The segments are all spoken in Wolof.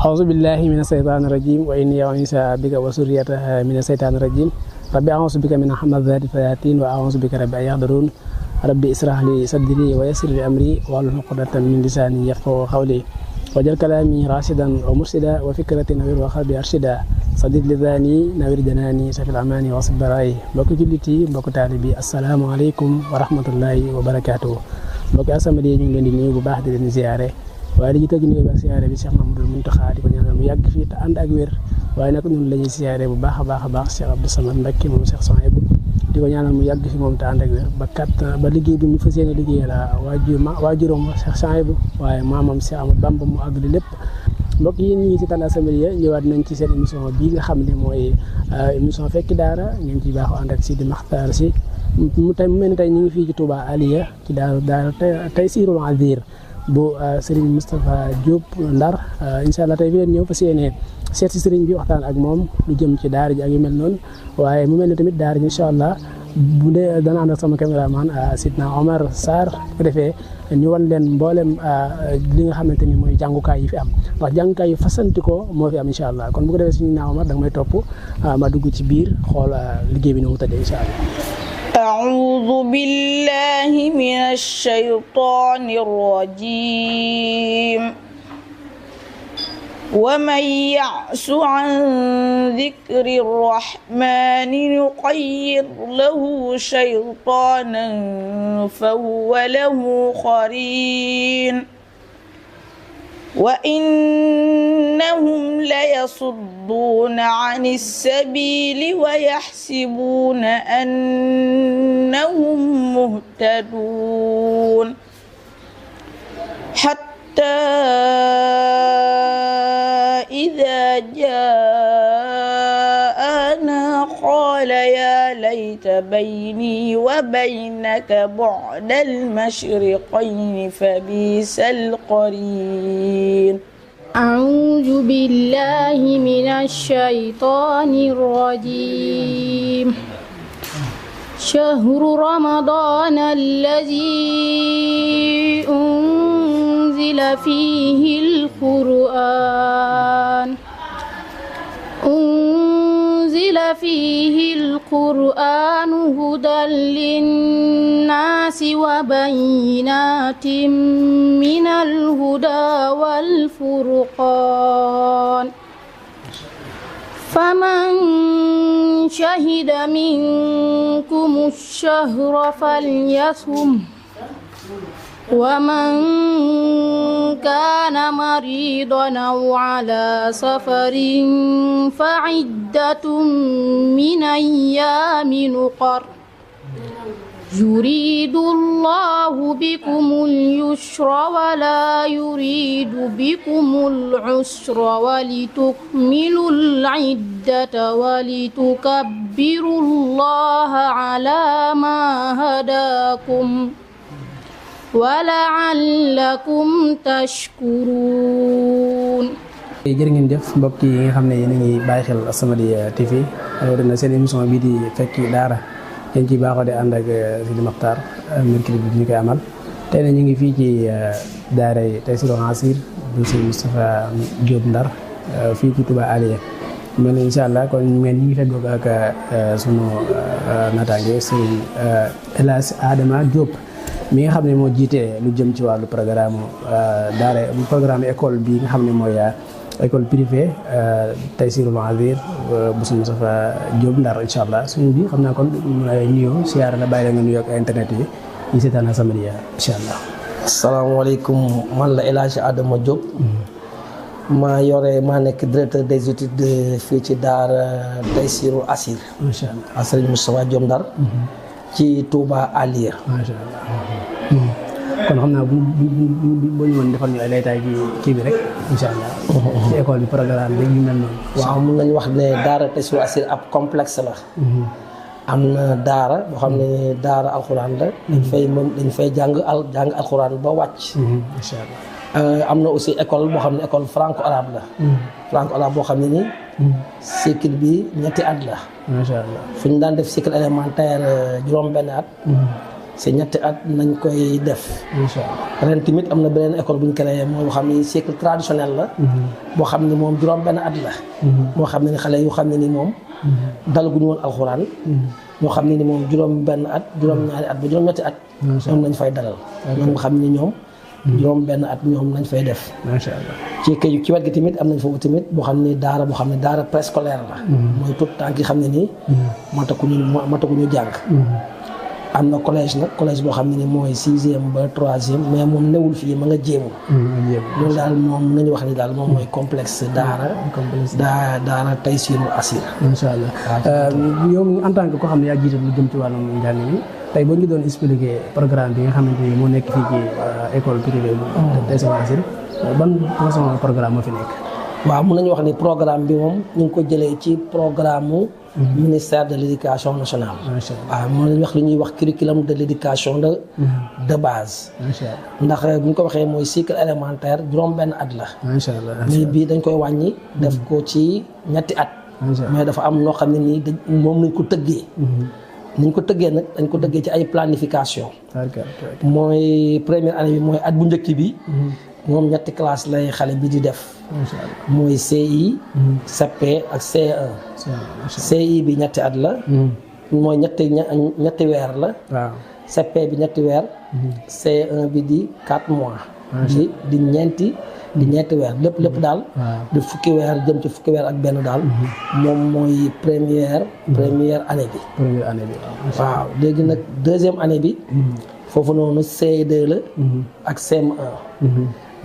أعوذ بالله من الشيطان الرجيم وإني أعيذها بك وذريتها من الشيطان الرجيم ربي أعوذ بك من همزات الشياطين وأعوذ بك ربي أن يحضرون ربي اشرح لي صدري ويسر لي أمري واحلل عقدة من لساني يفقهوا قولي واجعل كلامي راشدا ومرشدا وفكرة نوير وقلبي أرشدا صدق لساني نوير جناني سفي الأماني واصب براي mbokk jullit yi mbokk taalibe bi asalaamaaleykum wa rahmatullahi wa barakaatuh mbokk As-Samadiyya ñu ngi leen di nuyu bu baax di leen ziare waaye dañuy tëj nuyu ba siyaare bi Cheikh Mamadou Mountakha di ko ñaanal mu yàgg fii te ànd ak wér waaye nag ñun la ñuy siyaare bu baax a baax Cheikh Abdou Samad Mbacké moom Cheikh Souhaïbou di ko ñaanal mu yàgg fi moom te ànd ak wér ba liggéey bi mu fas yéene liggéey la waajuram Cheikh Souhaïbou waaye maamam Cheikh Amadou Bamba mu àgg li lépp mbokk yi ñu ngi si tànn As-Samadiyya ñëwaat nañ ci seen émission bii nga xam ne mooy émission fekki daara ngeen ciy baaxoo ànd ak Sidi Makhtar Sy mu mel ni tey ñu ngi fii ci Touba Aliya ci daara Taysirul Azir bu Serigne Moustapha Diop Ndar incha allah tey fi leen ñëw fas yéene seet si Serigne bi waxtaan ak moom lu jëm ci daara ji ak yu mel noonu waaye mu mel ne tamit daara ji incha allah bu dee dana ànd ak sama caméraman Sidna Omar Sarr bu defee ñu wan leen mboolem li nga xamante ni mooy jàngukaay yi fi am ndax jàngukaay yu fasanti ko moo fi am incha allah kon bu ko defee Sidna Omar da nga may topp ma dugg ci biir xool liggéey bi nu mu tëddee incha allah. أعوذ بالله من الشيطان الرجيم ومن يعش عن ذكر الرحمن نقيض له شيطانا فهو له قرين وإنهم ليصدون عن السبيل ويحسبون أنهم مهتدون حتى إذا جاءنا قال يا ليت بيني وبينك بعد المشرقين فبئس القرين أعوذ بالله من الشيطان الرجيم شهر رمضان الذي أنزل فيه القرآن هدى للناس وبينات من الهدى والفرقان فمن شهد منكم الشهر فليصم ومن كان مريضا أو على سفر فعدة من أيام أخر يريد الله بكم اليسر ولا يريد بكم العسر ولتكملوا العدة ولتكبروا الله على ما هداكم ولعلكم تشكرون. jërë ngeen jëf mbokk yi nga xam ne yéen a ngi bàyyi xel As-Samadiyya TV rawatina seen émission bii di fekki daara yéen ciy baaxoo di ànd ak Sidi Makhtar mercredi bi ñu koy amal tey nag ñu ngi fii ci daara Taysirul Azir bu Serigne Moustapha Diop Ndar fii ci Touba Aliya mel ni incha allah kon ñu ngi feggoog ak sunu naataange Serigne El Hadj Adama Diop mi nga xam ne moo jiite lu jëm ci wàllu programme école bi nga xam ne mooy école privée Taysirul Azir bu Serigne Moustapha Diop Ndar incha allah suñu bi xam naa kon nuyoo siyaara la bàyyi la nga nuyoo ak internet yi ñu seetaan As-Samadiyya incha allah. asalaamaaleykum man la El Hadj Adama Diop. maa nekk directeur des études fii ci daara Taysirul Azir. macha allah Serigne Moustapha Diop Ndar. ci Touba Aliya. macha allah. kon xam naa bu ñu mën defal ñu ay laytaay ci kii bi rek incha allah. ci école bi programme bi ñu mel noonu. waaw mun nañu wax ne daara Taysirul Azir ab complexe la. am na daara boo xam ne daara alxuraan la. dañ fay jàng alxuraan ba wàcc. incha allah. am na aussi école boo xam ne école franco arabe la. franco arabe boo xam ne ni. cycle bi ñetti at la. macha allah fu ñu daan def cycle élémentaire juróom-benn at. si ñetti at nañ koy def. incha allah ren tamit am na beneen école bu ñu créé moo xam ni cycle traditionnel la. boo xam ni moom juróom benn at la. moo xam ne ni xale yu xam ne ni moom. dalaguñu woon alxuraan. moo xam ne ni moom juróom benn at juróom ñaari at ba juróom ñetti at. ñoom nañ fay dalal. ñoom nga xam ni ñoom. juróom benn at ñoom nañ fay def. macha allah ci wet gi tamit am nañ foofu tamit boo xam ne daara préscolaire la. mooy tout temps ki xam ne nii. mataguñu jàng. am na collège boo xam ne ni mooy 6e ba 3e mais moom newul fii ma nga jéemu. loolu daal moom nañu wax ni daal moom mooy complexe daara Taysiroul Assir. incha allah yow en tant que koo xam ne yaa jiite lu jëm ci wàllum njàng mi tey boo ñu doon expliquer programme bi nga xamante ni moo nekk fii ci école privée bu Taysiroul Assir ban façon programme moo fi nekk. waaw mun nañu wax ni programme bi moom ñu ngi ko jëlee ci programme ministère de l' éducation nationale. waaw mun nañu wax li ñuy wax curriculum de l' éducation de base. ndax bu ñu ko waxee mooy cycle élémentaire juróom benn at la. macha allah mais bii dañ koy wàññi. def ko ci ñetti at. mais dafa am noo xam ne nii moom lañ ko tëggee. niñ ko tëggee nag dañ ko tëggee ci ay planification. mooy première année bi mooy at bu njëkk bi. moom ñetti classe lay xale bi di def. mooy CI. CP ak CE1. CI bi ñetti at la. mooy ñetti weer la. waaw CP bi ñetti weer. CE1 bi di 4 mois. di ñeenti weer lépp daal. di fukki weer jëm ci fukki weer ak benn daal. moom mooy première année bi. première année bi waaw léegi nag deuxième année bi. foofu noonu CE2 la. ak CM1.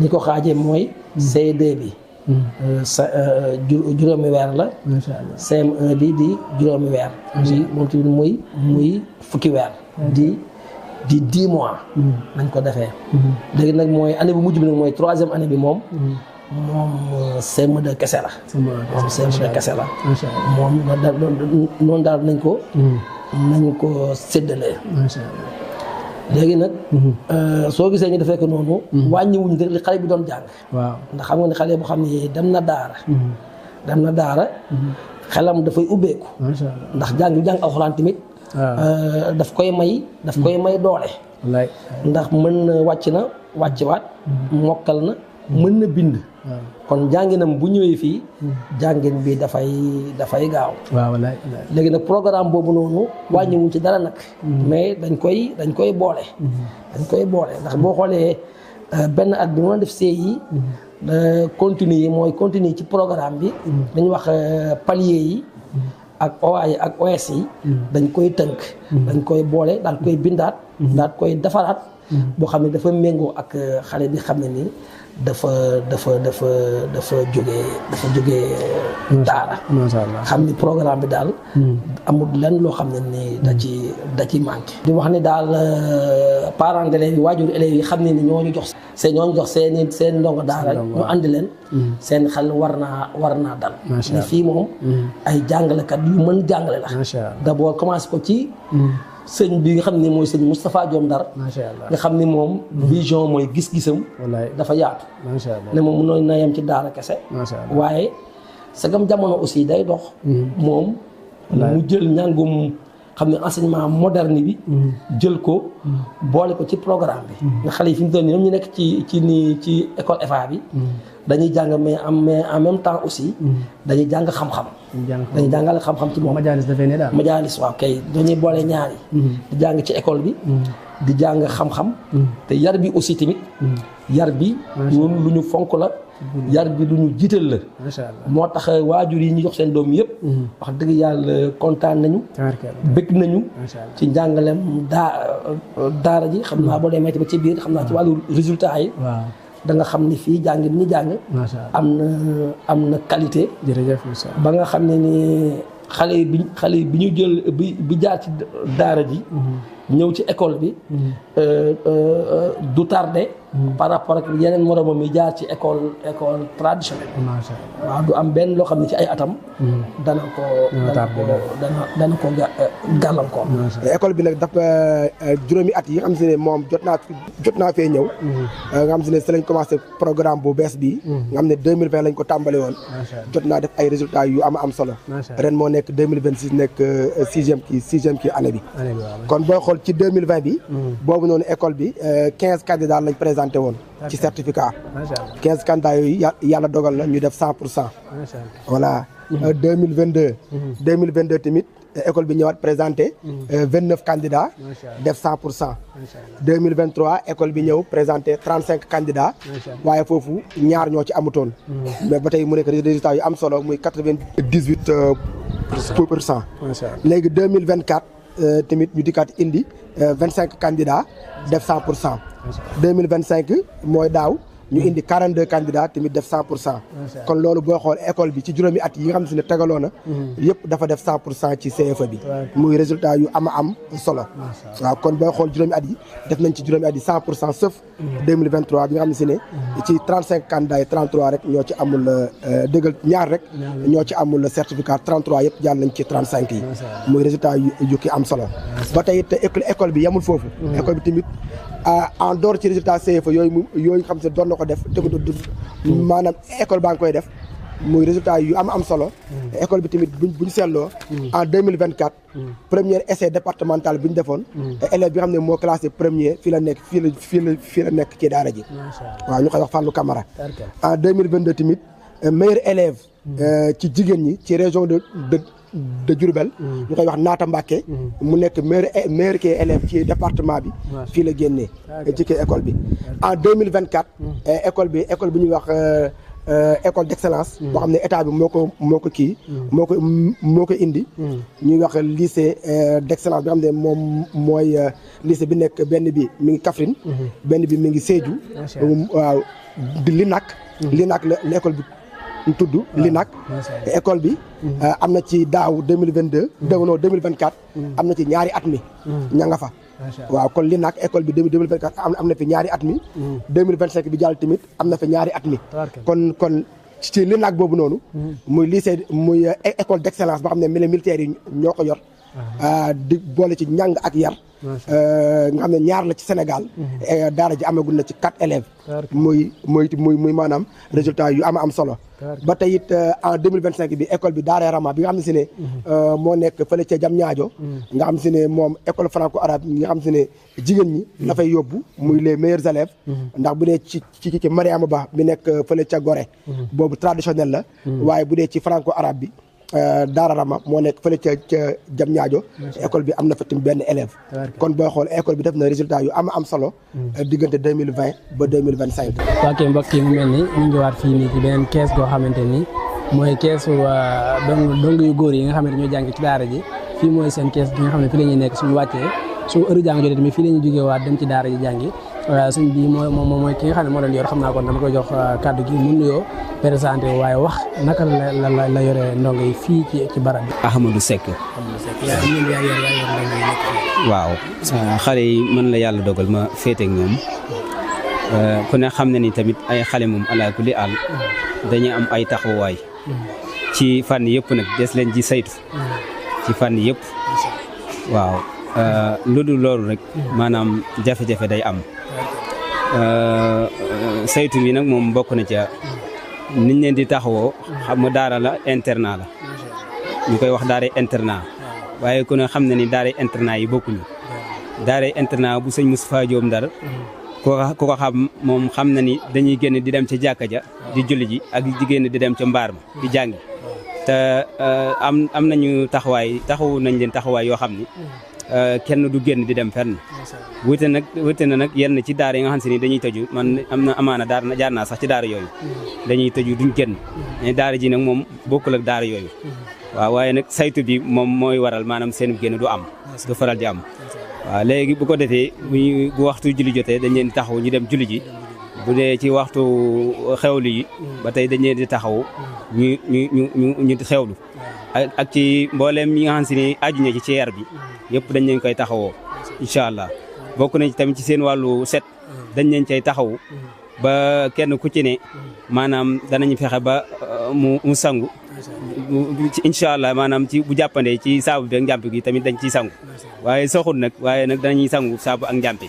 ñi ko xaajee mooy CE2 bi. juróomi weer la. macha allah CM1 bi di juróomi weer. moom tamit muy fukki weer. di 10 mois. nañ ko defee. léegi nag mooy année bu mujj bi nag mooy troisième année bi moom. moom CM2 kese la. moom CM2 kese la. moom noonu daal nañ ko séddalee. macha allah léegi nag. soo gisee ñu defee ko noonu. wàññiwuñu li xale bi doon jàng. waaw ndax xam nga ne xale boo xam ne dem na daara. xelam dafay ubbeeku. macha allah ndax jàng alxuraan tamit. daf koy may doole. wallaay ndax mën na wàcciwaat. mokkal na mën na bind. kon jànginam bu ñëwee fii. jàngin bi dafay gaaw. waaw wallaay léegi nag programme boobu noonu wàññiwuñ ci dara nag. mais dañ koy boole. ndax boo xoolee benn at bi moo def CI. continue ci programme bi. dañu wax palier yi. ak OA yi ak OS yi. dañ koy tënk. dañ koy boole daal koy bindaat. daal koy defaraat. boo xam ne dafa méngoo ak xale bi xam ne nii dafa jógee daara. macha allah xam ni programme bi daal. amul lenn loo xam ne nii da ci manqué. di wax ni daal parents d'élèves yi waajur élèves yi xam ne ni ñoo ñu jox seen ndongo daara ñu andi leen. seen xel war naa dal. ni fii moom. ay jàngalekat yu mën jàngale la. d'abord commencé ko ci. sëñ bi nga xam ne mooy sëñ Moustapha Diom Ndar. macha allah nga xam ni moom. vision mooy gis-gisam. dafa yaatu. macha allah ne moom mënoo na yem ci daara kese. macha allah waaye sagam jamono aussi day dox. moom mu jël njàngum xam ne enseignement moderne bi. jël ko. boole ko ci programme bi. nga xale yi fi mu toll nii ñoom ñu nekk ci école EFA bi. dañuy jàng mais en même temps aussi. dañuy jàng xam-xam. dañuy jàngale xam-xam ci moom. majaalis dafay ne daal. majaalis waaw kay dañuy boole ñaari. di jàng ci école bi. di jàng xam-xam. te yar bi aussi tamit. yar bi. lu ñu fonk la. yar bi lu ñu jiital la. macha allah moo tax waajur yi ñu jox seen doom yëpp. wax dëgg yàlla kontaan nañu. bëgg nañu. ci njàngaleem daara ji xam naa boo demee ba ci biir xam naa ci wàllu résultat yi. da nga xam ni fii jàng bi ñu jàng. am na qualité. jërëjëf ba nga xam ne ni xale yi bi ñu jël bi jaar ci daara ji. ñëw ci école bi. du tardé. par rapport ak yeneen moromam yi jaar ci école traditionnelle. waaw du am benn loo xam ne ci ay atam. dana ko gàllankoor. école bi nag dafa juróomi at yi nga xam si ne moom jot naa fee ñëw. nga xam si ne si lañ commencé programme bu bees bii. nga xam ne 2020 lañ ko tàmbale woon. jot naa def ay résultats yu am solo. ren moo nekk 2026 nekk sixième kii année bi. kon booy xool xool ci 2020 bi. boobu noonu école bi 15 candidats lañ présenté woon. ci certificat. macha allah 15 candidats yooyu yàlla dogal na ñu def 100%. macha allah voilà. 2022 tamit école bi ñëwaat présenté 29 candidats. def 100%. 2023 école bi ñëw présenté 35 candidats. waaye foofu ñaar ñoo ci amutoon. mais ba tey mu nekk résultat yu am solo muy 98%. léegi 2024 tamit ñu dikkaat indi 25 candidats def 100%. 2025 mooy daaw ñu indi 42 candidats tamit def 100%. kon loolu boo xool école bi ci juróomi at yi nga xam ne tegaloo na. yëpp dafa def 100% ci CFE bi. muy résultat yu am solo. waaw kon boo xool juróomi at yi def nañ ci juróomi at yi 100% sauf 2023 bi nga xam ne ci 35 candidats yi 33 rek ñoo ci amul dëggal ñaar rek. ñoo ci amul certificat 33 yëpp jàll nañ ci 35 yi. muy résultat yu ki am solo. ba tey it école bi yamul foofu. école bi tamit en dehors ci résultat CFE yooyu xam ne doon na ko def te maanaam école baa ngi koy def muy résultat yu am solo. école bi tamit buñ seetloo en 2024 premier essai départemental bi ñu defoon élève bi nga xam ne moo classé premier fii la nekk fii la nekk ci daara ji. waaw ñu koy wax Fallou Camara. en 2022 tamit meilleur élève ci jigéen ñi ci région de Diourbel ñu koy wax Naata Mbacke mu nekk meilleur kii élève ci département bi fii la génnee ci kii école bi. en 2024 école bi ñuy wax école d'excellence boo xam ne état bi moo ko indi ñuy wax lycée d'excellence bi nga xam ne moom mooy lycée bi nekk benn bi mi ngi Kaffrine benn bi mi ngi Sédhiou. waaw di Linac la école bi tudd Linac. école bi am na ci daaw 2024 am na ci ñaari at mi ña nga fa. waaw kon Linac école bi 2024 am na fi ñaari at mi 2025 bi jàll tamit am na fi ñaari at mi kon ci Linac boobu noonu muy lycée muy école d'excellence boo xam ne militaires yi ñoo ko yor di boole ci njàng ak yar nga xam ne ñaar la ci Sénégal daara ji amagul na ci 4 élèves muy maanaam résultat yu am solo. ba tey it en 2025 bi école bi Daara Rama bi nga xam ne moo nekk fële ca Diamniadio nga xam ne moom école franco arabe nga xam ne jigéen ñi dafay yóbbu muy les meilleurs élèves ndax bu dee ci Mariama Ba bi nekk fële ca Gorée boobu traditionnel la waaye bu dee ci franco arabe bi Daara Rama moo nekk fële ca Diamniadio école bi am na fa tamit benn élève kon booy xool école bi def na résultat yu am solo diggante 2020 ba 2025. ok mbokk yi mu mel ni ñu ngi waat fii nii ci beneen kees goo xamante ni mooy keesu dong yu góor yi nga xamante ñoo jàng ci daara ji fii mooy seen kees bi nga xam ne fii la ñuy nekk suñu wàccee su heure jàng jotee tamit fii la ñuy jógee waat dem ci daara ji jàngi suñ bii mooy ki nga xam ne moo leen yor xam naa kon dama koy jox kàddu gi mu nuyoo présenté waaye wax naka la yore ndongo yi fii ci barab bi. Ahmadou Seck. waaw xale yi mën la yàlla dogal ma féete ak ñoom ku ne xam na ni tamit ay xale moom ala kulli àll dañuy am ay taxawaay ci fànn yëpp nag des leen ji saytu ci fànn yëpp waaw lu dul loolu rek maanaam jafe-jafe day am saytu bi nag moom bokk na ca niñ leen di taxawoo xam nga daara la internat la ñu koy wax daara internat waaye ku ne xam na ni daara internat yi bokkuñu daara internat bu sëñ Moustapha Diop Ndar ku ko xam moom xam na ni dañuy génn di dem ca jàkka ja di julli ji ak di génn di dem ca mbaar ma di jàngi te am nañu taxawu nañ leen taxawaay yoo xam ni kenn du génn di dem fenn wute na nag yenn ci daara yi nga xam si ni dañuy tëju man am na amaana jaar naa sax ci daara yooyu dañuy tëju duñ génn mais daara ji nag moom bokkul ak daara yooyu waaw waaye nag saytu bi moom mooy waral maanaam seen génn du am du faral di am waaw léegi bu ko defee bu waxtu julli jotee dañ leen di taxaw ñu dem julli ji bu dee ci waxtu xewlu yi ba tey dañ leen di taxaw ñu xewlu ak ci mbooleem ñi nga xam si ni aju na ci ceer bi yëpp dañ leen koy taxawoo incha allah bokk nañ tamit ci seen wàllu set dañ leen cay taxawu ba kenn ku ci ne maanaam danañ fexe ba mu sangu incha allah maanaam ci bu jàppandee ci saabu bi ak njàmp gi tamit dañ ciy sangu waaye soxul nag waaye nag danañuy sangu saabu ak njàmpe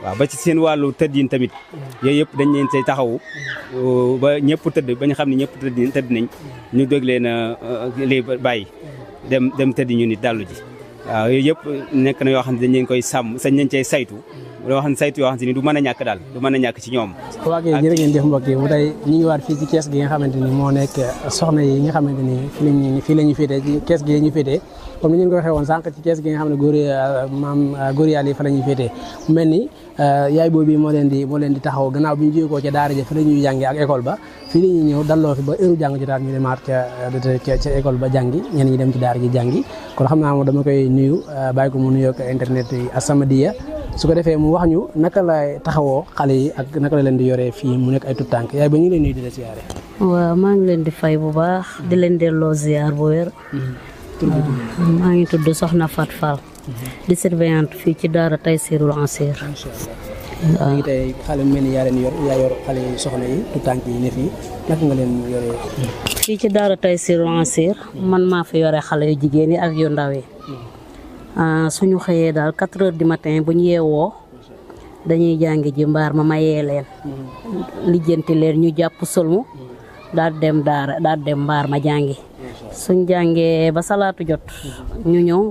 waaw ba ci seen wàllu tëddin tamit yooyu yëpp dañ leen cay taxawu ba ñëpp tëdd ba ñu xam ne ñëpp tëdd nañ ñu dégg leen lii bàyyi dem tëddi ñu nit dallu ji waaw yooyu yëpp nekk na yoo xam ne dañ leen koy sàmm sañ nañ cay saytu loo xam ne saytu yoo xam ne ni du mën a ñàkk daal du mën a ñàkk ci ñoom. waa kay jërë ngeen jëf mbokk yi mu tey ñu ngi waat fii ci kees gi nga xamante ni moo nekk soxna yi nga xamante ni fii la ñu féetee ci kees gi ñu féetee comme ni ñu ko waxee woon sànq ci kees gi nga xam ne góor yàlla yi fa la ñuy féetee mu mel ni yaay boobu moo leen di taxaw gannaaw bi ñu jógee ko ca daara ja fa la ñuy jàngee ak école ba fii la ñuy ñëw dalloo fi ba heure jàng jotaat ñu demaat ca école ba jàngi ñenn ñi dem ci daara ji jàngi kon xam naa moom dama koy nuyu bàyyi ko mu nuyoo ak internet yi As-Samadiyya su ko defee mu wax ñu naka lay taxawoo xale yi ak naka la leen di yoree fii mu nekk ay tout tànk yaay ba ñu ngi leen nuyu di la siyaare. waaw maa ngi leen di fay bu baax di leen delloo ziar bu wér. maa ngi tudd Soxna Fat Fall. di surveillante fii ci daara Taysirul Ansir. waaw léegi tey xale mu mel ni yaa yor xale yi soxna yi tout tànk yi ne fii naka nga leen yoree. fii ci daara Taysirul Ansir man maa fi yore xale yu jigéen yi ak yu ndaw yi. suñu xëyee daal 4 heures du matin bu ñu yeewoo dañuy jàngi ji mbaar ma yee leen lijjanti leen ñu jàpp solmu daal dem mbaar ma jàngi suñ jàngee ba salaatu jot ñu ñëw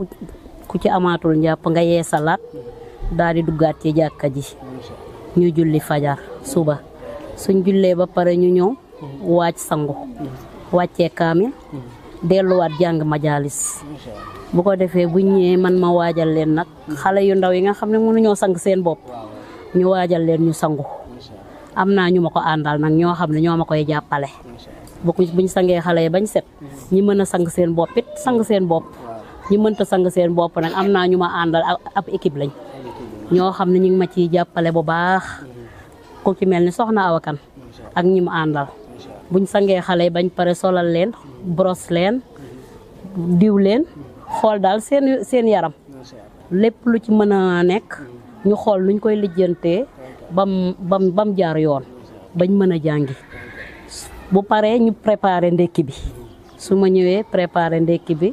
ku ci amaatul njàpp nga yee salaat daal di duggaat ci jàkka ji ñu julli fajar suba suñ jullee ba pare ñu ñëw waaj sangu wàccee kaamil delluwaat jàng majaalis bu ko defee bu ñëwee man ma waajal leen nag xale yu ndaw yi nga xam ne mënuñoo sang seen bopp ñu waajal leen ñu sangu am naa ñu ma ko àndal nag ñoo xam ne ñoo ma koy jàppale buñ sangee xale yi bañ set ñi mën a sang seen bopp it sang seen bopp ñi mënta sang seen bopp nag am naa ñu ma àndal ab équipe lañ ñoo xam ne ñu ngi ma ciy jàppale bu baax ku ci mel ni soxna Awakan ak ñi mu àndal buñ sangee xale yi bañ pare solal leen brosse leen diw leen xool daal seen yaram lépp lu ci mën a nekk ñu xool luñ koy lijjantee bam jaar yoon bañ mën a jàngi bu paree ñu préparé ndékki bi su ma ñëwee préparé ndékki bi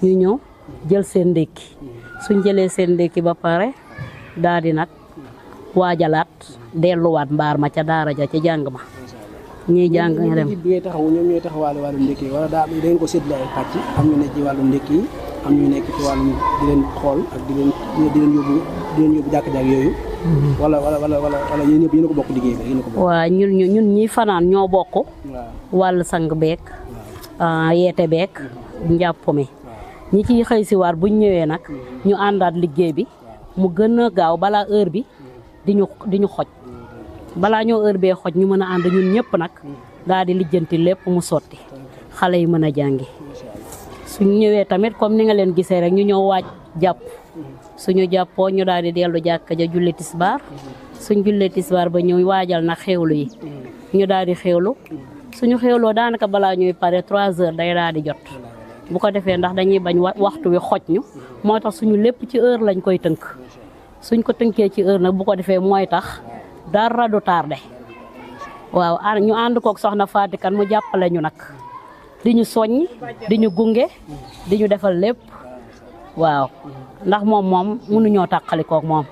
ñu ñëw jël seen ndékki suñ jëlee seen ndékki ba pare daal di nag waajalaat delluwaat mbaar ma ca daara ja ca jàng ma ñuy jàng ñu dem bi ngay taxawu ñoom ñooy taxawaale wàllu ndékki wala daa da ngeen ko séddale ay pàcc am ñu nekk ci wàllu ndékki am ñu nekk ci wàllum di leen xool ak di leen yóbbu jàkk-jàkk yooyu wala yéen ñëpp yéen a ko bokk liggéey bi yéen a ko bokk. waaw ñun ñi fanaan ñoo bokk wàllu sang beek yeete beek njàpp mi ñi ciy xëy si waar buñ ñëwee nag ñu àndaat liggéey bi mu gën a gaaw balaa heure bi di ñu xoj balaa ñoo heure bee xoj ñu mën a ànd ñun ñëpp nag daal di lijjanti lépp mu sotti xale yi mën a jàngi suñ ñëwee tamit comme ni nga leen gisee rek ñu ñëw waaj jàpp suñu jàppoo ñu daal di dellu jàkka ja julli tisbaar suñ jullee tisbaar ba ñëw waajal na xewlu yi ñu daal di xewlu suñu xewloo daanaka balaa ñuy pare 3 heures day daal di jot bu ko defee ndax dañuy bañ waxtu wi xoj ñu moo tax suñu lépp ci heure lañ koy tënk suñ ko tënkee ci heure nag bu ko defee mooy tax dara du tardé waaw ñu ànd kook soxna Faati Kan mu jàppale ñu nag di ñu soññ di ñu gunge di ñu defal lépp waaw ndax moom mënuñoo tàqali kook moom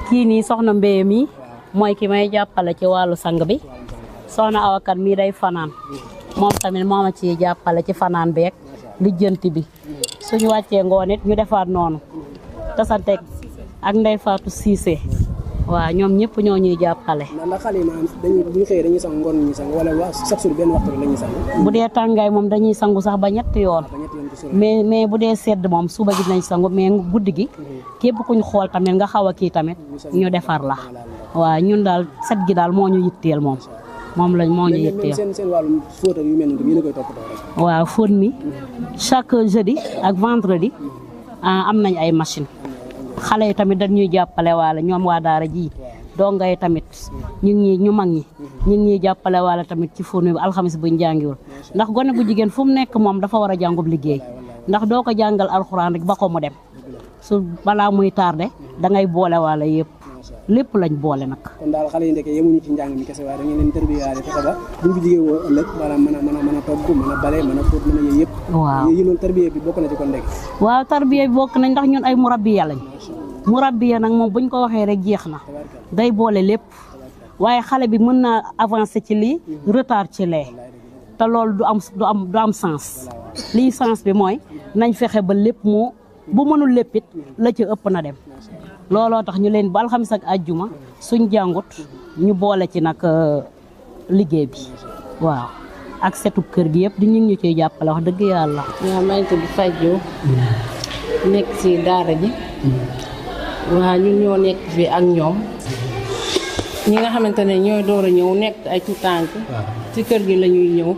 kii nii soxna Mbéye mi mooy ki may jàppale ci wàllu sang bi soxna Awakan mii day fanaan moom tamit moo ma ciy jàppale ci fanaan beek lijjanti bi suñu wàccee ngoon it ñu defaat noonu tasanteeg ak Ndey Faatu Siise waaw ñoom ñëpp ñoo ñuy jàppale. ndax xale yi maanaam bu ñu xëyee dañuy sang ngoon ñu sang wala chaque jour benn waxtu la ñuy sang. bu dee tàngaay moom dañuy sangu sax ba ñetti yoon. mais bu dee sedd moom suba gi dinañ sangu mais guddi gi képp kuñ xool tamit nga xaw a kii tamit ñu defar la waaw ñun daal set gi daal moo ñu yitteel moom moo ñu yitteel. seen wàllum fóot ak yu mel noonu yéen a koy toppatoo rek. waaw fóot mi chaque jeudi ak vendredi am nañ ay machine xale yi tamit dañuy jàppale waale ñoom waa daara ji donga yi tamit ñu mag ñi ñu ngi ñuy jàppale waale tamit ci fourni bi alxamis buñ jàngiwul ndax gone gu jigéen fu mu nekk moom dafa war a jàngub liggéey ndax doo ko jàngal alxuraan rek ba ko mu dem su balaa muy tardé da ngay boole waale yëpp lépp lañ boole nag. kon daal xale yi ndeke yemuñu ci njàng mi kese waaye dañu leen tërbiyaale fexe ba buñ fi jigéen woo ëllëg maanaam mën a togg mën a bale mën a fóot mën a yooyu yëpp. waaw yéen loolu tarbiya bi bokk na ci kon ndeke. waaw tarbiya bi bokk nañ ndax ñun ay murabbiya lañ murabbiya nag moom buñ ko waxee rek jeex na day boole lépp waaye xale bi mën naa avancer ci lii retard ci lee te loolu du am sens lii sens bi mooy nañ fexe ba lépp mu bu mënul léppit la ci ëpp na dem looloo tax ñu leen bu alxamis ak àjjuma suñ jàngut ñu boole ci nag liggéey bi waaw ak setu kër gi yëpp di ñu ngi ñu ciy jàppale wax dëgg yàlla. waaw maa ngi tudd Fadio nekk ci daara ji waaw ñun ñoo nekk fii ak ñoom ñi nga xamante ne ñooy door a ñëw nekk ay tuutànk ci kër gi la ñuy ñëw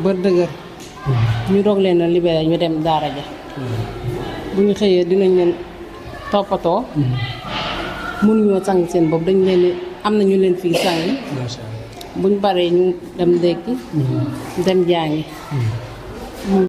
ba dëgër ñu doog leen a libéré ñu dem daara ja bu ñu xëyee dinañ leen toppatoo mënuñoo sang seen bopp dañ leen am na ñu leen fii sang buñ paree ñu dem ndékki dem jàngi